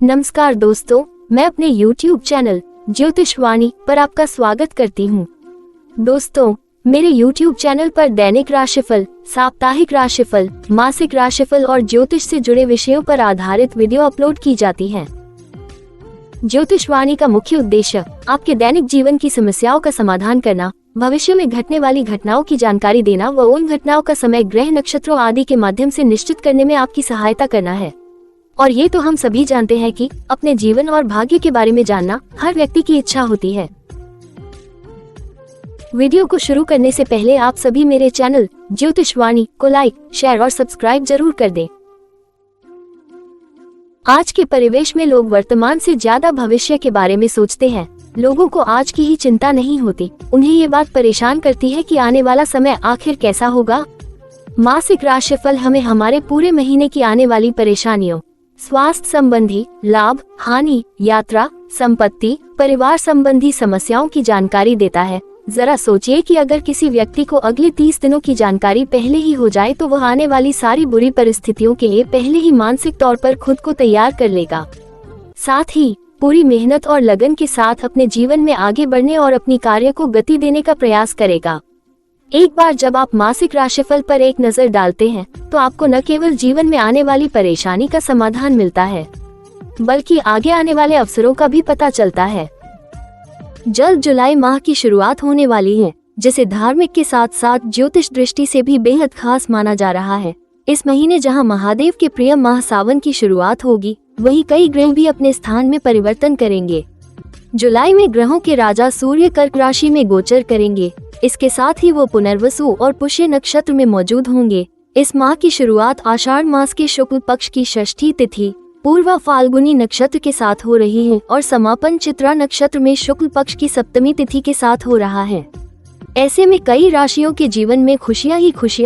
नमस्कार दोस्तों, मैं अपने YouTube चैनल ज्योतिषवाणी पर आपका स्वागत करती हूँ। दोस्तों, मेरे YouTube चैनल पर दैनिक राशिफल, साप्ताहिक राशिफल, मासिक राशिफल और ज्योतिष से जुड़े विषयों पर आधारित वीडियो अपलोड की जाती हैं। ज्योतिषवाणी का मुख्य उद्देश्य आपके दैनिक जीवन की समस्याओं का समाधान करना, भविष्य में घटने वाली घटनाओं की जानकारी देना व उन घटनाओं का समय ग्रह नक्षत्रों आदि के माध्यम से निश्चित करने में आपकी सहायता करना है। और ये तो हम सभी जानते हैं कि अपने जीवन और भाग्य के बारे में जानना हर व्यक्ति की इच्छा होती है। वीडियो को शुरू करने से पहले आप सभी मेरे चैनल ज्योतिषवाणी को लाइक, शेयर और सब्सक्राइब जरूर कर दें। आज के परिवेश में लोग वर्तमान से ज्यादा भविष्य के बारे में सोचते हैं। लोगों को आज की ही चिंता नहीं होती, उन्हें ये बात परेशान करती है कि आने वाला समय आखिर कैसा होगा। मासिक राशिफल हमें हमारे पूरे महीने की आने वाली परेशानियों, स्वास्थ्य संबंधी, लाभ, हानि, यात्रा, संपत्ति, परिवार संबंधी समस्याओं की जानकारी देता है। जरा सोचिए कि अगर किसी व्यक्ति को अगले 30 दिनों की जानकारी पहले ही हो जाए तो वह आने वाली सारी बुरी परिस्थितियों के लिए पहले ही मानसिक तौर पर खुद को तैयार कर लेगा। साथ ही पूरी मेहनत और लगन के साथ अपने जीवन में आगे बढ़ने और अपनी कार्य को गति देने का प्रयास करेगा। एक बार जब आप मासिक राशिफल पर एक नजर डालते हैं तो आपको न केवल जीवन में आने वाली परेशानी का समाधान मिलता है, बल्कि आगे आने वाले अवसरों का भी पता चलता है। जल्द जुलाई माह की शुरुआत होने वाली है, जिसे धार्मिक के साथ साथ ज्योतिष दृष्टि से भी बेहद खास माना जा रहा है। इस महीने जहां महादेव के प्रिय माह सावन की शुरुआत होगी, वहीं कई ग्रह भी अपने स्थान में परिवर्तन करेंगे। जुलाई में ग्रहों के राजा सूर्य कर्क राशि में गोचर करेंगे। इसके साथ ही वो पुनर्वसु और पुष्य नक्षत्र में मौजूद होंगे। इस माह की शुरुआत आषाढ़ मास के शुक्ल पक्ष की षष्ठी तिथि पूर्वा फाल्गुनी नक्षत्र के साथ हो रही है और समापन चित्रा नक्षत्र में शुक्ल पक्ष की सप्तमी तिथि के साथ हो रहा है। ऐसे में कई राशियों के जीवन में खुशियां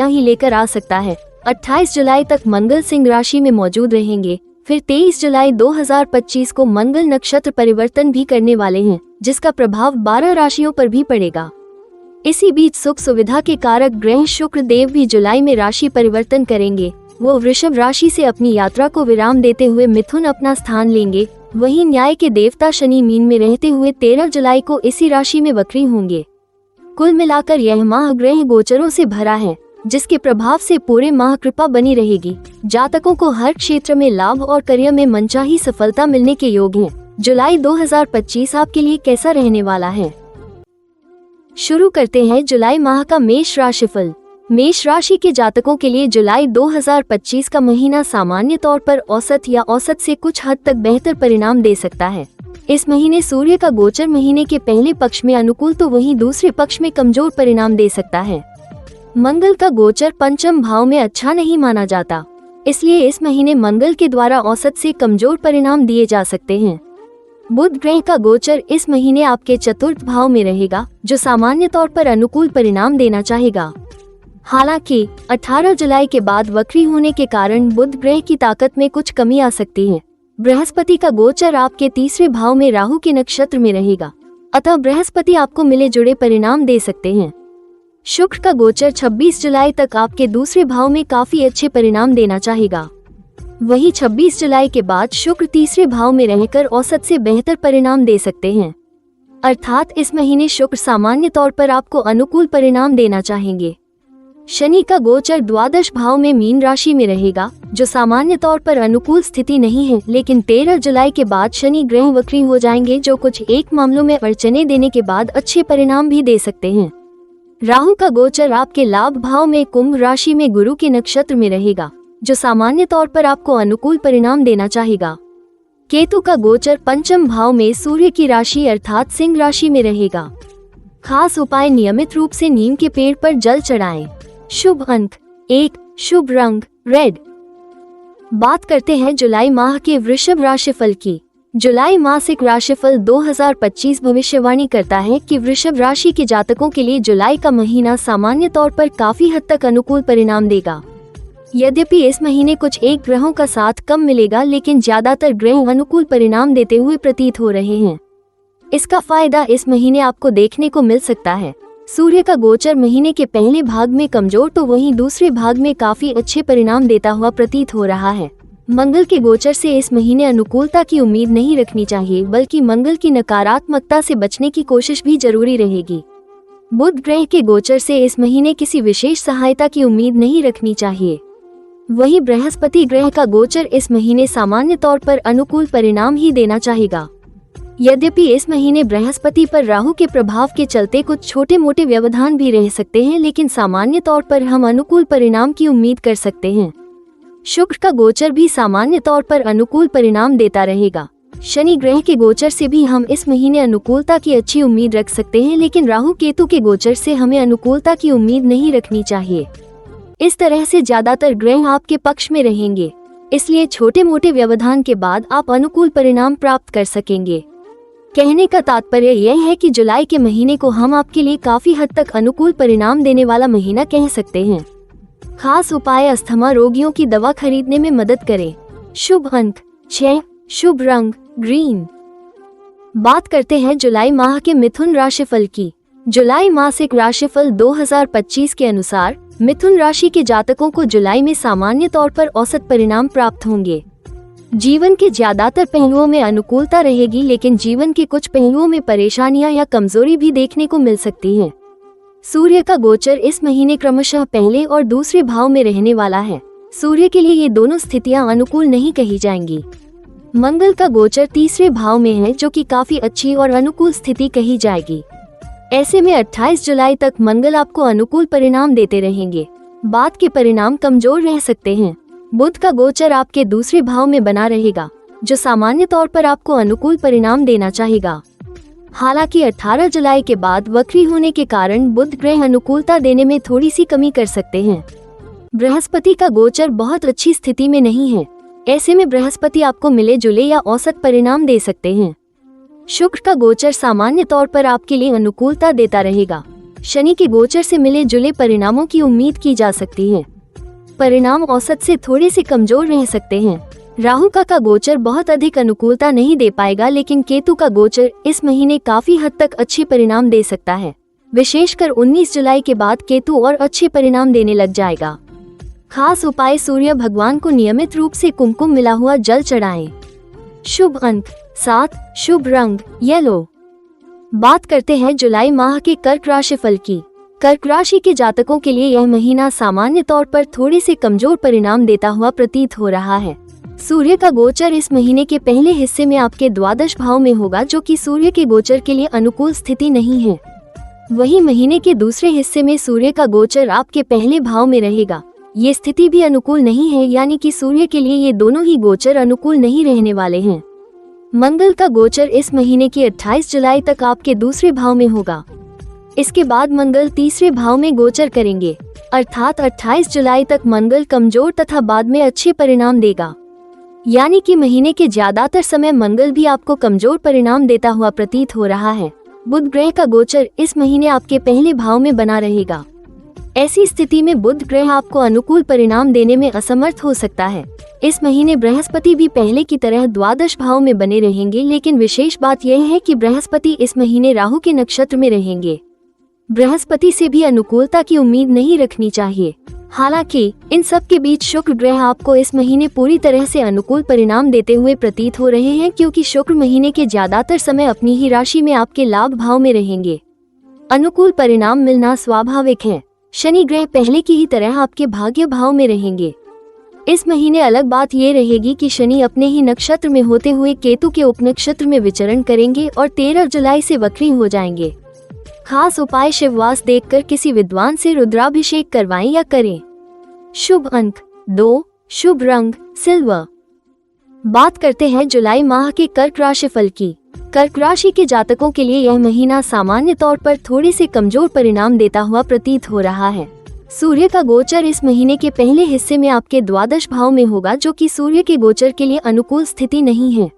ही लेकर आ सकता है। 28 जुलाई तक मंगल सिंह राशि में मौजूद रहेंगे। फिर 23 जुलाई 2025 को मंगल नक्षत्र परिवर्तन भी करने वाले हैं, जिसका प्रभाव 12 राशियों पर भी पड़ेगा। इसी बीच सुख सुविधा के कारक ग्रह शुक्र देव भी जुलाई में राशि परिवर्तन करेंगे। वो वृषभ राशि से अपनी यात्रा को विराम देते हुए मिथुन अपना स्थान लेंगे। वहीं न्याय के देवता शनि मीन में रहते हुए 13 जुलाई को इसी राशि में वक्री होंगे। कुल मिलाकर यह माह ग्रह गोचरों से भरा है, जिसके प्रभाव से पूरे माह कृपा बनी रहेगी। जातकों को हर क्षेत्र में लाभ और करियर में मनचाही सफलता मिलने के योग हैं। जुलाई 2025 आपके लिए कैसा रहने वाला है? शुरू करते हैं जुलाई माह का मेष राशिफल। मेष राशि के जातकों के लिए जुलाई 2025 का महीना सामान्य तौर पर औसत या औसत से कुछ हद तक बेहतर परिणाम दे सकता है। इस महीने सूर्य का गोचर महीने के पहले पक्ष में अनुकूल तो वहीं दूसरे पक्ष में कमजोर परिणाम दे सकता है। मंगल का गोचर पंचम भाव में अच्छा नहीं माना जाता, इसलिए इस महीने मंगल के द्वारा औसत से कमजोर परिणाम दिए जा सकते हैं। बुध ग्रह का गोचर इस महीने आपके चतुर्थ भाव में रहेगा, जो सामान्य तौर पर अनुकूल परिणाम देना चाहेगा। हालांकि 18 जुलाई के बाद वक्री होने के कारण बुध ग्रह की ताकत में कुछ कमी आ सकती है। बृहस्पति का गोचर आपके तीसरे भाव में राहु के नक्षत्र में रहेगा, अतः बृहस्पति आपको मिले जुड़े परिणाम दे सकते हैं। शुक्र का गोचर 26 जुलाई तक आपके दूसरे भाव में काफी अच्छे परिणाम देना चाहेगा। वहीं 26 जुलाई के बाद शुक्र तीसरे भाव में रहकर औसत से बेहतर परिणाम दे सकते हैं। अर्थात इस महीने शुक्र सामान्य तौर पर आपको अनुकूल परिणाम देना चाहेंगे। शनि का गोचर द्वादश भाव में मीन राशि में रहेगा, जो सामान्य तौर पर अनुकूल स्थिति नहीं है, लेकिन 13 जुलाई के बाद शनि ग्रह वक्री हो जाएंगे, जो कुछ एक मामलों में अड़चने देने के बाद अच्छे परिणाम भी दे सकते हैं। राहु का गोचर आपके लाभ भाव में कुंभ राशि में गुरु के नक्षत्र में रहेगा, जो सामान्य तौर पर आपको अनुकूल परिणाम देना चाहेगा। केतु का गोचर पंचम भाव में सूर्य की राशि अर्थात सिंह राशि में रहेगा। खास उपाय नियमित रूप से नीम के पेड़ पर जल चढ़ाएं। शुभ अंक 1, शुभ रंग रेड। बात करते हैं जुलाई माह के वृषभ राशिफल की। जुलाई मासिक राशिफल 2025 भविष्यवाणी करता है कि वृषभ राशि के जातकों के लिए जुलाई का महीना सामान्य तौर पर काफी हद तक अनुकूल परिणाम देगा। यद्यपि इस महीने कुछ एक ग्रहों का साथ कम मिलेगा, लेकिन ज्यादातर ग्रह अनुकूल परिणाम देते हुए प्रतीत हो रहे हैं। इसका फायदा इस महीने आपको देखने को मिल सकता है। सूर्य का गोचर महीने के पहले भाग में कमजोर तो वहीं दूसरे भाग में काफी अच्छे परिणाम देता हुआ प्रतीत हो रहा है। मंगल के गोचर से इस महीने अनुकूलता की उम्मीद नहीं रखनी चाहिए, बल्कि मंगल की नकारात्मकता से बचने की कोशिश भी जरूरी रहेगी। बुध ग्रह के गोचर से इस महीने किसी विशेष सहायता की उम्मीद नहीं रखनी चाहिए। वहीं बृहस्पति ग्रह का गोचर इस महीने सामान्य तौर पर अनुकूल परिणाम ही देना चाहेगा। यद्यपि इस महीने बृहस्पति पर राहु के प्रभाव के चलते कुछ छोटे मोटे व्यवधान भी रह सकते हैं, लेकिन सामान्य तौर पर हम अनुकूल परिणाम की उम्मीद कर सकते हैं। शुक्र का गोचर भी सामान्य तौर पर अनुकूल परिणाम देता रहेगा। शनि ग्रह के गोचर से भी हम इस महीने अनुकूलता की अच्छी उम्मीद रख सकते हैं, लेकिन राहु केतु के गोचर से हमें अनुकूलता की उम्मीद नहीं रखनी चाहिए। इस तरह से ज्यादातर ग्रह आपके पक्ष में रहेंगे, इसलिए छोटे मोटे व्यवधान के बाद आप अनुकूल परिणाम प्राप्त कर सकेंगे। कहने का तात्पर्य यह है कि जुलाई के महीने को हम आपके लिए काफी हद तक अनुकूल परिणाम देने वाला महीना कह सकते हैं। खास उपाय: अस्थमा रोगियों की दवा खरीदने में मदद करें। शुभ अंक 6, शुभ रंग ग्रीन। बात करते हैं जुलाई माह के मिथुन राशिफल की। जुलाई मासिक राशिफल 2025 के अनुसार मिथुन राशि के जातकों को जुलाई में सामान्य तौर पर औसत परिणाम प्राप्त होंगे। जीवन के ज्यादातर पहलुओं में अनुकूलता रहेगी, लेकिन जीवन के कुछ पहलुओं में परेशानियां या कमजोरी भी देखने को मिल सकती है। सूर्य का गोचर इस महीने क्रमशः पहले और दूसरे भाव में रहने वाला है। सूर्य के लिए ये दोनों स्थितियां अनुकूल नहीं कही जाएंगी। मंगल का गोचर तीसरे भाव में है, जो कि काफी अच्छी और अनुकूल स्थिति कही जाएगी। ऐसे में 28 जुलाई तक मंगल आपको अनुकूल परिणाम देते रहेंगे। बाद के परिणाम कमजोर रह सकते हैं। बुध का गोचर आपके दूसरे भाव में बना रहेगा, जो सामान्य तौर पर आपको अनुकूल परिणाम देना चाहेगा। हालांकि 18 जुलाई के बाद वक्री होने के कारण बुध ग्रह अनुकूलता देने में थोड़ी सी कमी कर सकते हैं। बृहस्पति का गोचर बहुत अच्छी स्थिति में नहीं है। ऐसे में बृहस्पति आपको मिले जुले या औसत परिणाम दे सकते हैं। शुक्र का गोचर सामान्य तौर पर आपके लिए अनुकूलता देता रहेगा। शनि के गोचर से मिले जुले परिणामों की उम्मीद की जा सकती है। परिणाम औसत से थोड़े से कमजोर रह सकते हैं। राहु का गोचर बहुत अधिक अनुकूलता नहीं दे पाएगा, लेकिन केतु का गोचर इस महीने काफी हद तक अच्छे परिणाम दे सकता है। विशेषकर 19 जुलाई के बाद केतु और अच्छे परिणाम देने लग जाएगा। खास उपाय: सूर्य भगवान को नियमित रूप से कुमकुम मिला हुआ जल चढ़ाएं। शुभ अंक 7, शुभ रंग येलो। बात करते हैं जुलाई माह के कर्क राशिफल की। कर्क राशि के जातकों के लिए यह महीना सामान्य तौर पर थोड़े से कमजोर परिणाम देता हुआ प्रतीत हो रहा है। सूर्य का गोचर इस महीने के पहले हिस्से में आपके द्वादश भाव में होगा, जो कि सूर्य के गोचर के लिए अनुकूल स्थिति नहीं है। वहीं महीने के दूसरे हिस्से में सूर्य का गोचर आपके पहले भाव में रहेगा। ये स्थिति भी अनुकूल नहीं है, यानी कि सूर्य के लिए ये दोनों ही गोचर अनुकूल नहीं रहने वाले हैं। मंगल का गोचर इस महीने की 28 जुलाई तक आपके दूसरे भाव में होगा। इसके बाद मंगल तीसरे भाव में गोचर करेंगे, अर्थात 28 जुलाई तक मंगल कमजोर तथा बाद में अच्छे परिणाम देगा। यानी कि महीने के ज्यादातर समय मंगल भी आपको कमजोर परिणाम देता हुआ प्रतीत हो रहा है। बुध ग्रह का गोचर इस महीने आपके पहले भाव में बना रहेगा। ऐसी स्थिति में बुध ग्रह आपको अनुकूल परिणाम देने में असमर्थ हो सकता है। इस महीने बृहस्पति भी पहले की तरह द्वादश भाव में बने रहेंगे, लेकिन विशेष बात यह है कि बृहस्पति इस महीने राहु के नक्षत्र में रहेंगे। बृहस्पति से भी अनुकूलता की उम्मीद नहीं रखनी चाहिए। हालांकि इन सब के बीच शुक्र ग्रह आपको इस महीने पूरी तरह से अनुकूल परिणाम देते हुए प्रतीत हो रहे हैं, क्योंकि शुक्र महीने के ज्यादातर समय अपनी ही राशि में आपके लाभ भाव में रहेंगे। अनुकूल परिणाम मिलना स्वाभाविक है। शनि ग्रह पहले की ही तरह आपके भाग्य भाव में रहेंगे। इस महीने अलग बात ये रहेगी कि शनि अपने ही नक्षत्र में होते हुए केतु के उपनक्षत्र में विचरण करेंगे और 13 जुलाई से वक्री हो जाएंगे। खास उपाय: शिववास देखकर किसी विद्वान से रुद्राभिषेक करवाएं या करें। शुभ अंक 2, शुभ रंग सिल्वर। बात करते हैं जुलाई माह के कर्क राशिफल की। कर्क राशि के जातकों के लिए यह महीना सामान्य तौर पर थोड़े से कमजोर परिणाम देता हुआ प्रतीत हो रहा है। सूर्य का गोचर इस महीने के पहले हिस्से में आपके द्वादश भाव में होगा, जो कि सूर्य के गोचर के लिए अनुकूल स्थिति नहीं है।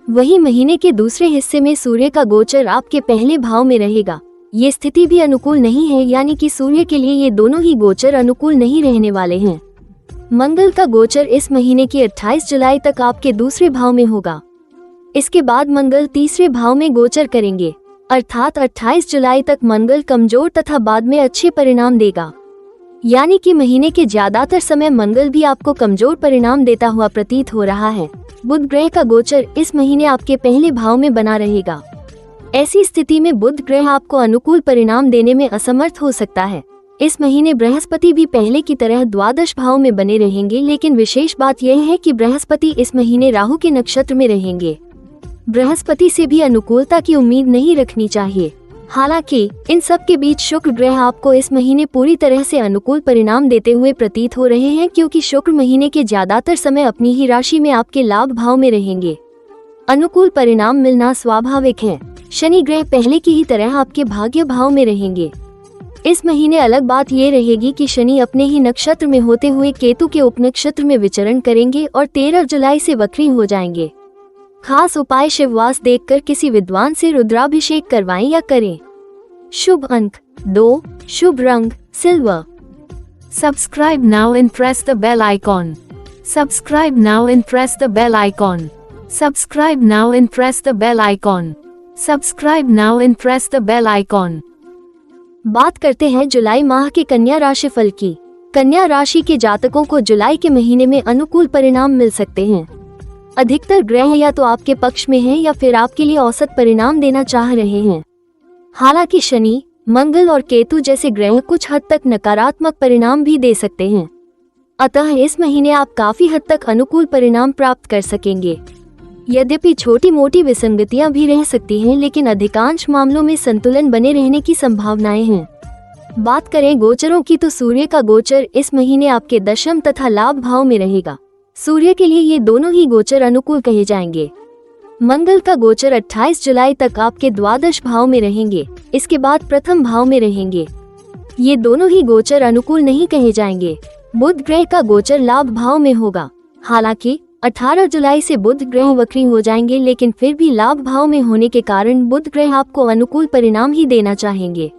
वहीं महीने के दूसरे हिस्से में सूर्य का गोचर आपके पहले भाव में रहेगा। ये स्थिति भी अनुकूल नहीं है, यानी कि सूर्य के लिए ये दोनों ही गोचर अनुकूल नहीं रहने वाले हैं। मंगल का गोचर इस महीने की 28 जुलाई तक आपके दूसरे भाव में होगा। इसके बाद मंगल तीसरे भाव में गोचर करेंगे, अर्थात 28 जुलाई तक मंगल कमजोर तथा बाद में अच्छे परिणाम देगा। यानी कि महीने के ज्यादातर समय मंगल भी आपको कमजोर परिणाम देता हुआ प्रतीत हो रहा है। बुध ग्रह का गोचर इस महीने आपके पहले भाव में बना रहेगा। ऐसी स्थिति में बुध ग्रह आपको अनुकूल परिणाम देने में असमर्थ हो सकता है। इस महीने बृहस्पति भी पहले की तरह द्वादश भाव में बने रहेंगे, लेकिन विशेष बात यह है कि बृहस्पति इस महीने राहु के नक्षत्र में रहेंगे। बृहस्पति से भी अनुकूलता की उम्मीद नहीं रखनी चाहिए। हालांकि इन सब के बीच शुक्र ग्रह आपको इस महीने पूरी तरह से अनुकूल परिणाम देते हुए प्रतीत हो रहे हैं, क्योंकि शुक्र महीने के ज्यादातर समय अपनी ही राशि में आपके लाभ भाव में रहेंगे। अनुकूल परिणाम मिलना स्वाभाविक है। शनि ग्रह पहले की ही तरह आपके भाग्य भाव में रहेंगे। इस महीने अलग बात ये रहेगी कि शनि अपने ही नक्षत्र में होते हुए केतु के उपनक्षत्र में विचरण करेंगे और 13 जुलाई से वक्री हो जाएंगे। खास उपाय शिववास देखकर किसी विद्वान से रुद्राभिषेक करवाएं या करें। शुभ अंक 2, शुभ रंग silver. Subscribe now and press the bell icon. Subscribe now and press the bell icon. Subscribe now and press the bell icon. Subscribe now and press the bell icon. बात करते हैं जुलाई माह के कन्या राशि फल की। कन्या राशि के जातकों को जुलाई के महीने में अनुकूल परिणाम मिल सकते हैं। अधिकतर ग्रह या तो आपके पक्ष में हैं या फिर आपके लिए औसत परिणाम देना चाह रहे हैं। हालांकि शनि, मंगल और केतु जैसे ग्रह कुछ हद तक नकारात्मक परिणाम भी दे सकते हैं। अतः इस महीने आप काफी हद तक अनुकूल परिणाम प्राप्त कर सकेंगे। यद्यपि छोटी मोटी विसंगतियां भी रह सकती हैं, लेकिन अधिकांश मामलों में संतुलन बने रहने की संभावनाएं हैं। बात करें गोचरों की, तो सूर्य का गोचर इस महीने आपके दशम तथा लाभ भाव में रहेगा। सूर्य के लिए ये दोनों ही गोचर अनुकूल कहे जाएंगे। मंगल का गोचर 28 जुलाई तक आपके द्वादश भाव में रहेंगे, इसके बाद प्रथम भाव में रहेंगे। ये दोनों ही गोचर अनुकूल नहीं कहे जाएंगे। बुध ग्रह का गोचर लाभ भाव में होगा। हालांकि 18 जुलाई से बुध ग्रह वक्री हो जाएंगे, लेकिन फिर भी लाभ भाव में होने के कारण बुध ग्रह आपको अनुकूल परिणाम ही देना चाहेंगे।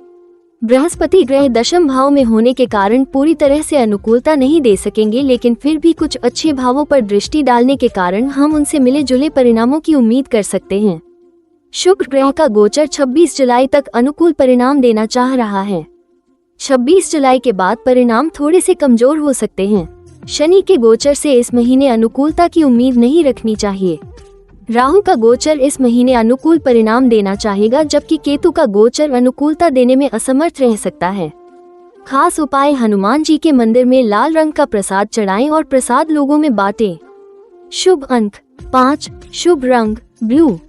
बृहस्पति ग्रह दशम भाव में होने के कारण पूरी तरह से अनुकूलता नहीं दे सकेंगे, लेकिन फिर भी कुछ अच्छे भावों पर दृष्टि डालने के कारण हम उनसे मिले जुले परिणामों की उम्मीद कर सकते हैं। शुक्र ग्रह का गोचर 26 जुलाई तक अनुकूल परिणाम देना चाह रहा है। 26 जुलाई के बाद परिणाम थोड़े से कमजोर हो सकते हैं। शनि के गोचर से इस महीने अनुकूलता की उम्मीद नहीं रखनी चाहिए। राहु का गोचर इस महीने अनुकूल परिणाम देना चाहेगा, जबकि केतु का गोचर अनुकूलता देने में असमर्थ रह सकता है। खास उपाय, हनुमान जी के मंदिर में लाल रंग का प्रसाद चढ़ाएं और प्रसाद लोगों में बांटें। शुभ अंक 5, शुभ रंग ब्लू।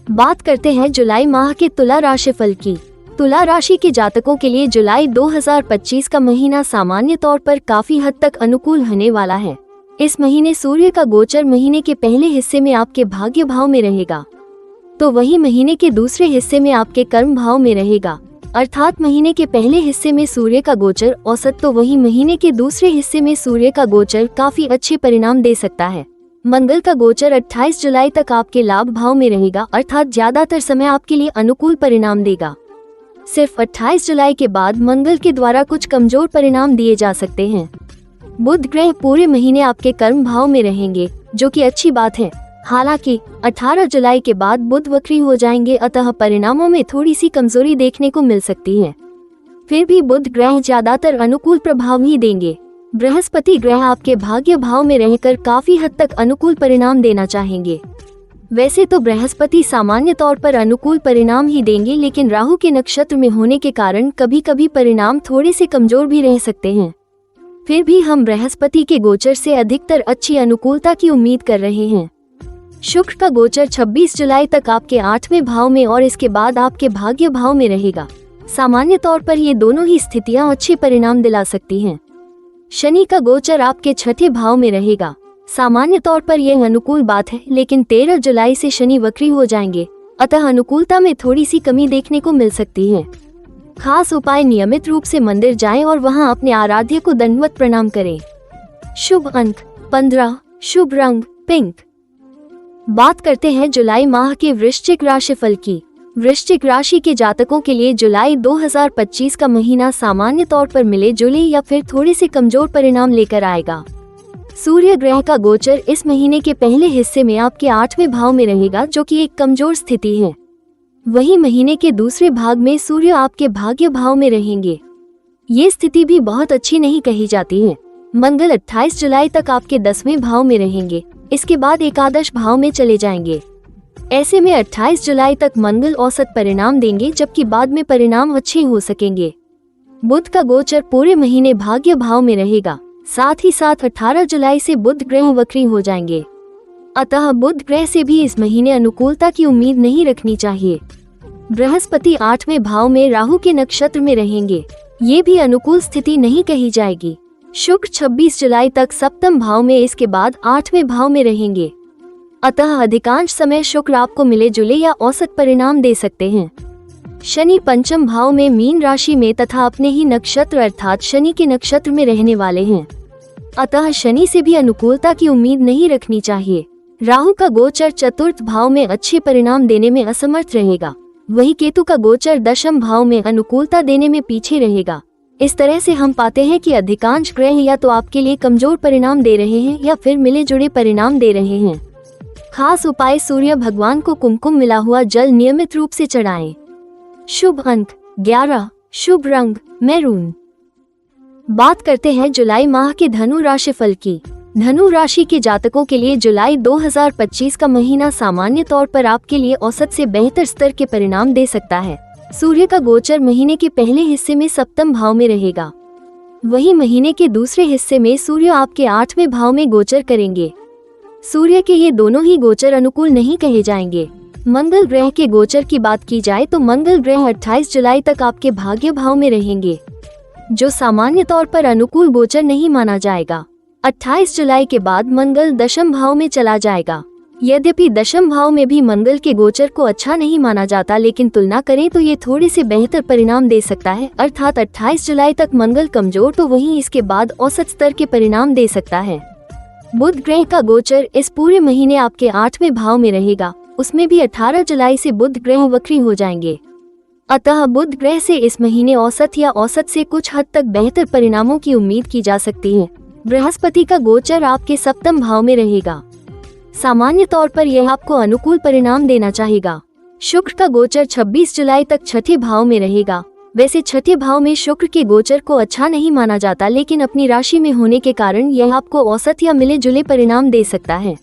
बात करते हैं जुलाई माह के तुला राशि फल की। तुला राशि के जातकों के लिए जुलाई 2025 का महीना सामान्य तौर पर काफी हद तक अनुकूल होने वाला है। इस महीने सूर्य का गोचर महीने के पहले हिस्से में आपके भाग्य भाव में रहेगा, तो वही महीने के दूसरे हिस्से में आपके कर्म भाव में रहेगा। अर्थात महीने के पहले हिस्से में सूर्य का गोचर औसत, तो वही महीने के दूसरे हिस्से में सूर्य का गोचर काफी अच्छे परिणाम दे सकता है। मंगल का गोचर 28 जुलाई तक आपके लाभ भाव में रहेगा, अर्थात ज्यादातर समय आपके लिए अनुकूल परिणाम देगा। सिर्फ 28 जुलाई के बाद मंगल के द्वारा कुछ कमजोर परिणाम दिए जा सकते हैं। बुध ग्रह पूरे महीने आपके कर्म भाव में रहेंगे, जो कि अच्छी बात है। हालांकि 18 जुलाई के बाद बुध वक्री हो जाएंगे, अतः परिणामों में थोड़ी सी कमजोरी देखने को मिल सकती है। फिर भी बुध ग्रह ज्यादातर अनुकूल प्रभाव ही देंगे। बृहस्पति ग्रह आपके भाग्य भाव में रहकर काफी हद तक अनुकूल परिणाम देना चाहेंगे। वैसे तो बृहस्पति सामान्य तौर पर अनुकूल परिणाम ही देंगे, लेकिन राहु के नक्षत्र में होने के कारण कभी कभी परिणाम थोड़े से कमजोर भी रह सकते हैं। फिर भी हम बृहस्पति के गोचर से अधिकतर अच्छी अनुकूलता की उम्मीद कर रहे हैं। शुक्र का गोचर 26 जुलाई तक आपके 8वें भाव में और इसके बाद आपके भाग्य भाव में रहेगा। सामान्य तौर पर ये दोनों ही स्थितियां अच्छे परिणाम दिला सकती हैं। शनि का गोचर आपके 6ठे भाव में रहेगा। सामान्य तौर पर यह अनुकूल बात है, लेकिन 13 जुलाई से शनि वक्री हो जाएंगे, अतः अनुकूलता में थोड़ी सी कमी देखने को मिल सकती है। खास उपाय, नियमित रूप से मंदिर जाएं और वहां अपने आराध्य को दंडवत प्रणाम करें। शुभ अंक 15, शुभ रंग पिंक। बात करते हैं जुलाई माह के वृश्चिक राशि फल की। वृश्चिक राशि के जातकों के लिए जुलाई 2025 का महीना सामान्य तौर पर मिले जुले या फिर थोड़े से कमजोर परिणाम लेकर आएगा। सूर्य ग्रह का गोचर इस महीने के पहले हिस्से में आपके 8वें भाव में रहेगा, जो कि एक कमजोर स्थिति है। वहीं महीने के दूसरे भाग में सूर्य आपके भाग्य भाव में रहेंगे। ये स्थिति भी बहुत अच्छी नहीं कही जाती है। मंगल 28 जुलाई तक आपके 10वें भाव में रहेंगे, इसके बाद एकादश भाव में चले जाएंगे। ऐसे में 28 जुलाई तक मंगल औसत परिणाम देंगे, जबकि बाद में परिणाम अच्छे हो सकेंगे। बुध का गोचर पूरे महीने भाग्य भाव में रहेगा। साथ ही साथ 18 जुलाई से बुध ग्रह वक्री हो जाएंगे, अतः बुध ग्रह से भी इस महीने अनुकूलता की उम्मीद नहीं रखनी चाहिए। बृहस्पति 8वें भाव में राहु के नक्षत्र में रहेंगे, ये भी अनुकूल स्थिति नहीं कही जाएगी। शुक्र 26 जुलाई तक सप्तम भाव में, इसके बाद 8वें भाव में रहेंगे, अतः अधिकांश समय शुक्र आपको मिले जुले या औसत परिणाम दे सकते हैं। शनि पंचम भाव में मीन राशि में तथा अपने ही नक्षत्र अर्थात शनि के नक्षत्र में रहने वाले हैं, अतः शनि से भी अनुकूलता की उम्मीद नहीं रखनी चाहिए। राहु का गोचर चतुर्थ भाव में अच्छे परिणाम देने में असमर्थ रहेगा, वही केतु का गोचर दशम भाव में अनुकूलता देने में पीछे रहेगा। इस तरह से हम पाते हैं कि अधिकांश ग्रह या तो आपके लिए कमजोर परिणाम दे रहे हैं या फिर मिले जुले परिणाम दे रहे हैं। खास उपाय, सूर्य भगवान को कुमकुम मिला हुआ जल नियमित रूप से चढ़ाएं। शुभ अंक 11, शुभ रंग मैरून। बात करते हैं जुलाई माह के धनु राशि फल की। धनु राशि के जातकों के लिए जुलाई 2025 का महीना सामान्य तौर पर आपके लिए औसत से बेहतर स्तर के परिणाम दे सकता है। सूर्य का गोचर महीने के पहले हिस्से में सप्तम भाव में रहेगा, वहीं महीने के दूसरे हिस्से में सूर्य आपके 8वें भाव में गोचर करेंगे। सूर्य के ये दोनों ही गोचर अनुकूल नहीं कहे जाएंगे। मंगल ग्रह के गोचर की बात की जाए तो मंगल ग्रह 28 जुलाई तक आपके भाग्य भाव में रहेंगे, जो सामान्य तौर पर अनुकूल गोचर नहीं माना जाएगा। 28 जुलाई के बाद मंगल दशम भाव में चला जाएगा। यद्यपि दशम भाव में भी मंगल के गोचर को अच्छा नहीं माना जाता, लेकिन तुलना करें तो ये थोड़े से बेहतर परिणाम दे सकता है। अर्थात 28 जुलाई तक मंगल कमजोर तो वहीं इसके बाद औसत स्तर के परिणाम दे सकता है। बुध ग्रह का गोचर इस पूरे महीने आपके 8वें भाव में रहेगा, उसमें भी 18 जुलाई से बुध ग्रह वक्री हो जाएंगे, अतः बुध ग्रह से इस महीने औसत या औसत से कुछ हद तक बेहतर परिणामों की उम्मीद की जा सकती है। बृहस्पति का गोचर आपके सप्तम भाव में रहेगा, सामान्य तौर पर यह आपको अनुकूल परिणाम देना चाहेगा। शुक्र का गोचर 26 जुलाई तक छठे भाव में रहेगा। वैसे छठे भाव में शुक्र के गोचर को अच्छा नहीं माना जाता, लेकिन अपनी राशि में होने के कारण यह आपको औसत या मिले जुले परिणाम दे सकता है।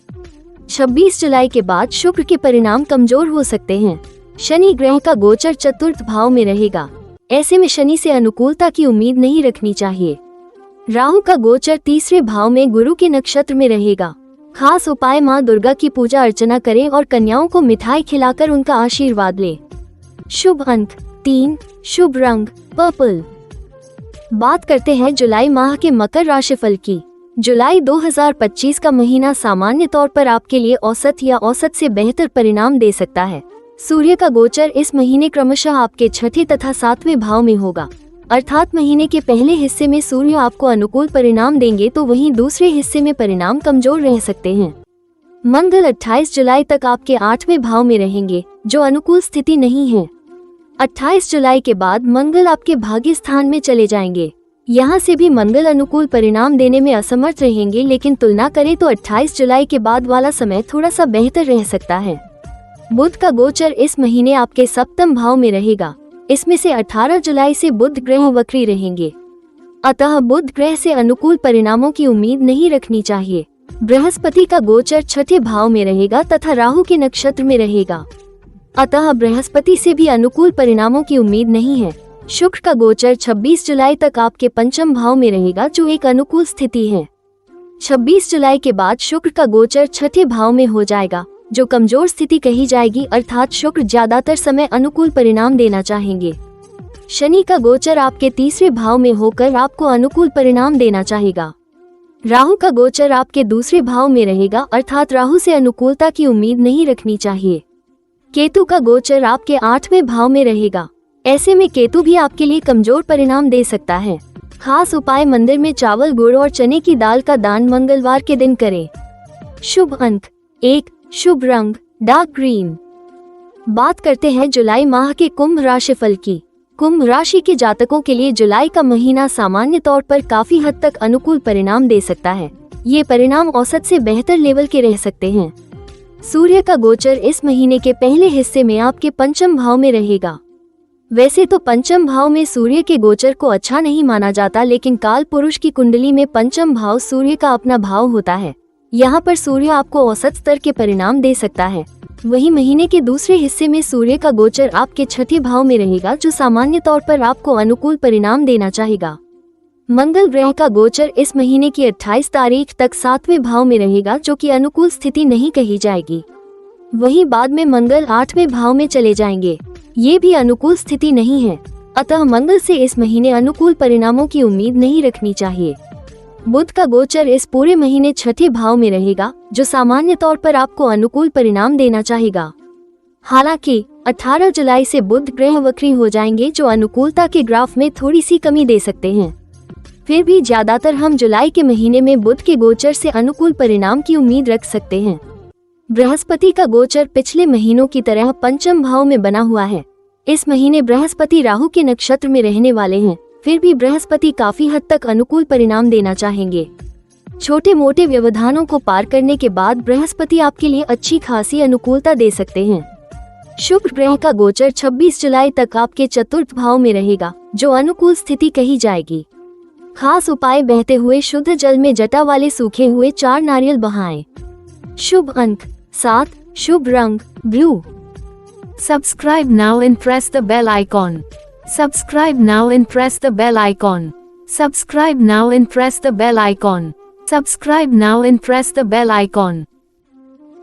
26 जुलाई के बाद शुक्र के परिणाम कमजोर हो सकते हैं। शनि ग्रह का गोचर चतुर्थ भाव में रहेगा, ऐसे में शनि से अनुकूलता की उम्मीद नहीं रखनी चाहिए। राहु का गोचर तीसरे भाव में गुरु के नक्षत्र में रहेगा। खास उपाय, माँ दुर्गा की पूजा अर्चना करें और कन्याओं को मिठाई खिलाकर उनका आशीर्वाद लें। शुभ अंक 3, शुभ रंग पर्पल। बात करते हैं जुलाई माह के मकर राशि फल की। जुलाई 2025 का महीना सामान्य तौर पर आपके लिए औसत या औसत से बेहतर परिणाम दे सकता है। सूर्य का गोचर इस महीने क्रमशः आपके छठे तथा 7वें भाव में होगा, अर्थात महीने के पहले हिस्से में सूर्य आपको अनुकूल परिणाम देंगे तो वहीं दूसरे हिस्से में परिणाम कमजोर रह सकते हैं। मंगल 28 जुलाई तक आपके 8वें भाव में रहेंगे, जो अनुकूल स्थिति नहीं है। 28 जुलाई के बाद मंगल आपके भाग्य स्थान में चले जाएंगे, यहाँ से भी मंगल अनुकूल परिणाम देने में असमर्थ रहेंगे, लेकिन तुलना करें तो 28 जुलाई के बाद वाला समय थोड़ा सा बेहतर रह सकता है। बुध का गोचर इस महीने आपके सप्तम भाव में रहेगा, इसमें से 18 जुलाई से बुध ग्रह वक्री रहेंगे, अतः बुध ग्रह से अनुकूल परिणामों की उम्मीद नहीं रखनी चाहिए। बृहस्पति का गोचर छठे भाव में रहेगा तथा राहु के नक्षत्र में रहेगा, अतः बृहस्पति से भी अनुकूल परिणामों की उम्मीद नहीं है। शुक्र का गोचर 26 जुलाई तक आपके पंचम भाव में रहेगा, जो एक अनुकूल स्थिति है। 26 जुलाई के बाद शुक्र का गोचर छठे भाव में हो जाएगा, जो कमजोर स्थिति कही जाएगी, अर्थात शुक्र ज्यादातर समय अनुकूल परिणाम देना चाहेंगे। शनि का गोचर आपके तीसरे भाव में होकर आपको अनुकूल परिणाम देना चाहेगा। राहु का गोचर आपके दूसरे भाव में रहेगा, अर्थात राहु से अनुकूलता की उम्मीद नहीं रखनी चाहिए। केतु का गोचर आपके 8वें भाव में रहेगा, ऐसे में केतु भी आपके लिए कमजोर परिणाम दे सकता है। खास उपाय, मंदिर में चावल, गुड़ और चने की दाल का दान मंगलवार के दिन करें। शुभ अंक 1, शुभ रंग डार्क ग्रीन। बात करते हैं जुलाई माह के कुंभ राशि फल की। कुंभ राशि के जातकों के लिए जुलाई का महीना सामान्य तौर पर काफी हद तक अनुकूल परिणाम दे सकता है। ये परिणाम औसत से बेहतर लेवल के रह सकते हैं। सूर्य का गोचर इस महीने के पहले हिस्से में आपके पंचम भाव में रहेगा। वैसे तो पंचम भाव में सूर्य के गोचर को अच्छा नहीं माना जाता, लेकिन काल पुरुष की कुंडली में पंचम भाव सूर्य का अपना भाव होता है। यहाँ पर सूर्य आपको औसत स्तर के परिणाम दे सकता है। वही महीने के दूसरे हिस्से में सूर्य का गोचर आपके छठे भाव में रहेगा, जो सामान्य तौर पर आपको अनुकूल परिणाम देना चाहेगा। मंगल ग्रह का गोचर इस महीने की 28 तारीख तक 7वें भाव में रहेगा, जो कि अनुकूल स्थिति नहीं कही जाएगी। वहीं बाद में मंगल 8वें भाव में चले जाएंगे, ये भी अनुकूल स्थिति नहीं है। अतः मंगल से इस महीने अनुकूल परिणामों की उम्मीद नहीं रखनी चाहिए। बुध का गोचर इस पूरे महीने छठे भाव में रहेगा, जो सामान्य तौर पर आपको अनुकूल परिणाम देना चाहेगा। हालांकि 18 जुलाई से बुध ग्रह वक्री हो जाएंगे, जो अनुकूलता के ग्राफ में थोड़ी सी कमी दे सकते हैं। फिर भी ज्यादातर हम जुलाई के महीने में बुध के गोचर से अनुकूल परिणाम की उम्मीद रख सकते हैं। बृहस्पति का गोचर पिछले महीनों की तरह पंचम भाव में बना हुआ है। इस महीने बृहस्पति राहु के नक्षत्र में रहने वाले हैं। फिर भी बृहस्पति काफी हद तक अनुकूल परिणाम देना चाहेंगे। छोटे मोटे व्यवधानों को पार करने के बाद बृहस्पति आपके लिए अच्छी खासी अनुकूलता दे सकते हैं। शुक्र ग्रह का गोचर 26 जुलाई तक आपके चतुर्थ भाव में रहेगा, जो अनुकूल स्थिति कही जाएगी। खास उपाय: बहते हुए शुद्ध जल में जटा वाले सूखे हुए 4 नारियल बहाएं। शुभ अंक 7, शुभ रंग blue. Subscribe now and press the bell icon. Subscribe now and press the bell icon. Subscribe now and press the bell icon. Subscribe now and press the bell icon.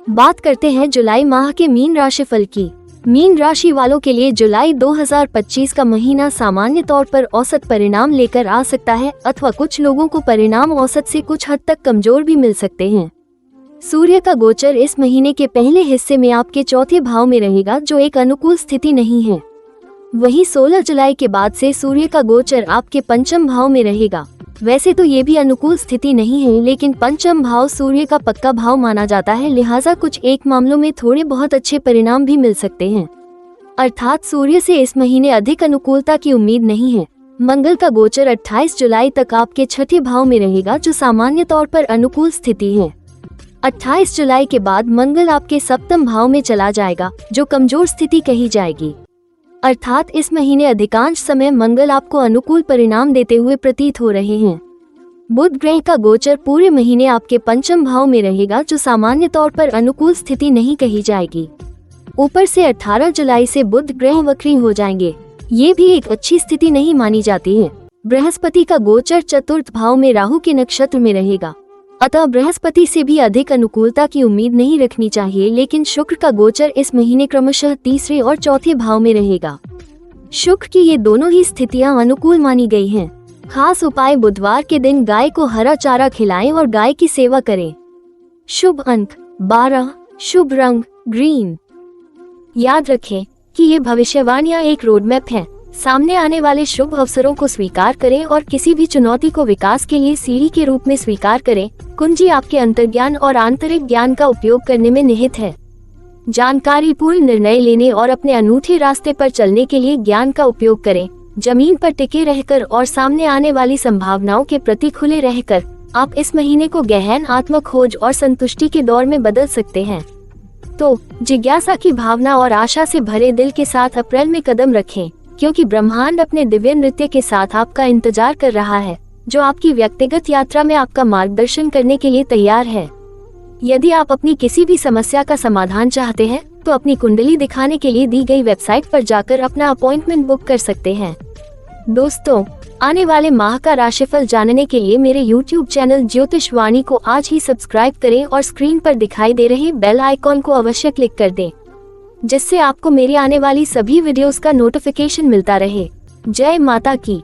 बात करते हैं जुलाई माह के मीन राशि फल की। मीन राशि वालों के लिए जुलाई 2025 का महीना सामान्य तौर पर औसत परिणाम लेकर आ सकता है, अथवा कुछ लोगों को परिणाम औसत से कुछ हद तक कमजोर भी मिल सकते हैं। सूर्य का गोचर इस महीने के पहले हिस्से में आपके चौथे भाव में रहेगा, जो एक अनुकूल स्थिति नहीं है। वहीं 16 जुलाई के बाद से सूर्य का गोचर आपके पंचम भाव में रहेगा। वैसे तो ये भी अनुकूल स्थिति नहीं है, लेकिन पंचम भाव सूर्य का पक्का भाव माना जाता है, लिहाजा कुछ एक मामलों में थोड़े बहुत अच्छे परिणाम भी मिल सकते हैं। अर्थात सूर्य से इस महीने अधिक अनुकूलता की उम्मीद नहीं है। मंगल का गोचर 28 जुलाई तक आपके छठे भाव में रहेगा, जो सामान्य तौर पर अनुकूल स्थिति है। 28 जुलाई के बाद मंगल आपके सप्तम भाव में चला जाएगा, जो कमजोर स्थिति कही जाएगी। अर्थात इस महीने अधिकांश समय मंगल आपको अनुकूल परिणाम देते हुए प्रतीत हो रहे हैं। बुध ग्रह का गोचर पूरे महीने आपके पंचम भाव में रहेगा, जो सामान्य तौर पर अनुकूल स्थिति नहीं कही जाएगी। ऊपर से 18 जुलाई से बुध ग्रह वक्री हो जाएंगे, ये भी एक अच्छी स्थिति नहीं मानी जाती है। बृहस्पति का गोचर चतुर्थ भाव में राहु के नक्षत्र में रहेगा, अतः बृहस्पति से भी अधिक अनुकूलता की उम्मीद नहीं रखनी चाहिए। लेकिन शुक्र का गोचर इस महीने क्रमशः तीसरे और चौथे भाव में रहेगा। शुक्र की ये दोनों ही स्थितियां अनुकूल मानी गई हैं। खास उपाय: बुधवार के दिन गाय को हरा चारा खिलाएं और गाय की सेवा करें। शुभ अंक 12, शुभ रंग ग्रीन। याद रखें कि ये भविष्यवाणियां एक रोडमैप है। सामने आने वाले शुभ अवसरों को स्वीकार करें और किसी भी चुनौती को विकास के लिए सीढ़ी के रूप में स्वीकार करें। कुंजी आपके अंतर्ज्ञान और आंतरिक ज्ञान का उपयोग करने में निहित है। जानकारी पूर्ण निर्णय लेने और अपने अनूठे रास्ते पर चलने के लिए ज्ञान का उपयोग करें। जमीन पर टिके रहकर और सामने आने वाली संभावनाओं के प्रति खुले रहकर आप इस महीने को गहन आत्मखोज और संतुष्टि के दौर में बदल सकते हैं। तो जिज्ञासा की भावना और आशा से भरे दिल के साथ अप्रैल में कदम रखें, क्योंकि ब्रह्मांड अपने दिव्य नृत्य के साथ आपका इंतजार कर रहा है, जो आपकी व्यक्तिगत यात्रा में आपका मार्गदर्शन करने के लिए तैयार है। यदि आप अपनी किसी भी समस्या का समाधान चाहते हैं, तो अपनी कुंडली दिखाने के लिए दी गई वेबसाइट पर जाकर अपना अपॉइंटमेंट बुक कर सकते हैं। दोस्तों, आने वाले माह का राशिफल जानने के लिए मेरे YouTube चैनल ज्योतिष वाणी को आज ही सब्सक्राइब करें और स्क्रीन पर दिखाई दे रहे बेल आइकॉन को अवश्य क्लिक कर दें, जिससे आपको मेरी आने वाली सभी वीडियोस का नोटिफिकेशन मिलता रहे। जय माता की।